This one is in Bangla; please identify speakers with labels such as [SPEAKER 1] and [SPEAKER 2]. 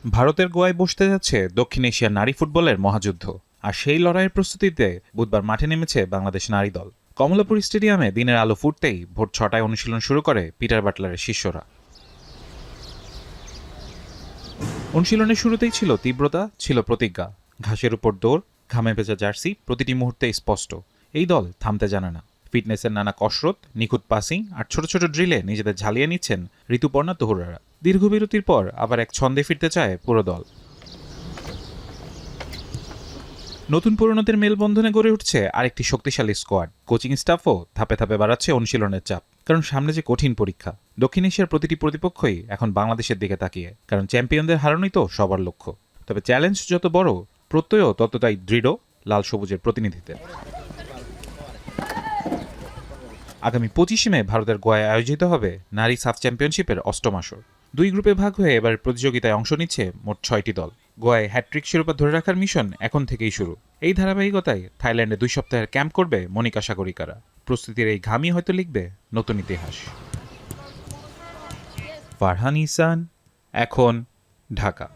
[SPEAKER 1] ভারতের গোয়ায় বসতে যাচ্ছে দক্ষিণ এশিয়ার নারী ফুটবলের মহাযুদ্ধ। আর সেই লড়াইয়ের প্রস্তুতিতে বুধবার মাঠে নেমেছে বাংলাদেশ নারী দল। কমলাপুর স্টেডিয়ামে দিনের আলো ফুটতেই ভোর 6টায় অনুশীলন শুরু করে পিটার বাটলারের শিষ্যরা। অনুশীলনের শুরুতেই ছিল তীব্রতা, ছিল প্রতিজ্ঞা। ঘাসের উপর দৌড়, ঘামে ভেজা জার্সি, প্রতিটি মুহূর্তে স্পষ্ট এই দল থামতে জানে না। ফিটনেসের নানা কসরত, নিখুঁত পাসিং আর ছোট ছোট ড্রিলে নিজেদের ঝালিয়ে নিচ্ছেন ঋতুপর্ণা তহুরারা। দীর্ঘ বিরতির পর আবার এক ছন্দে ফিরতে চায় পুরো দল। নতুন পুরনোদের মেলবন্ধনে গড়ে উঠছে আরেকটি শক্তিশালী স্কোয়াড। কোচিং স্টাফও ধাপে ধাপে বাড়াচ্ছে অনুশীলনের চাপ, কারণ সামনে যে কঠিন পরীক্ষা। দক্ষিণ এশিয়ার প্রতিটি প্রতিপক্ষই এখন বাংলাদেশের দিকে তাকিয়ে, কারণ চ্যাম্পিয়নদের হারানোই তো সবার লক্ষ্য। তবে চ্যালেঞ্জ যত বড়, প্রত্যয়ও ততটাই দৃঢ় লাল সবুজের প্রতিনিধিদের। আগামী 25 মে ভারতের গোয়ায় আয়োজিত হবে নারী সাফ চ্যাম্পিয়নশিপের অষ্টম আসর। দুই গ্রুপে ভাগ হয়ে এবার প্রতিযোগিতায় অংশ নিচ্ছে মোট 6টি দল। গোয়ায় হ্যাট্রিক শিরোপা ধরে রাখার মিশন এখন থেকেই শুরু। এই ধারাবাহিকতায় থাইল্যান্ডে 2 সপ্তাহের ক্যাম্প করবে মনিকা সাগরিকারা। প্রস্তুতির এই ঘামই হয়তো লিখবে নতুন ইতিহাস। ফারহান ইহসান, এখন, ঢাকা।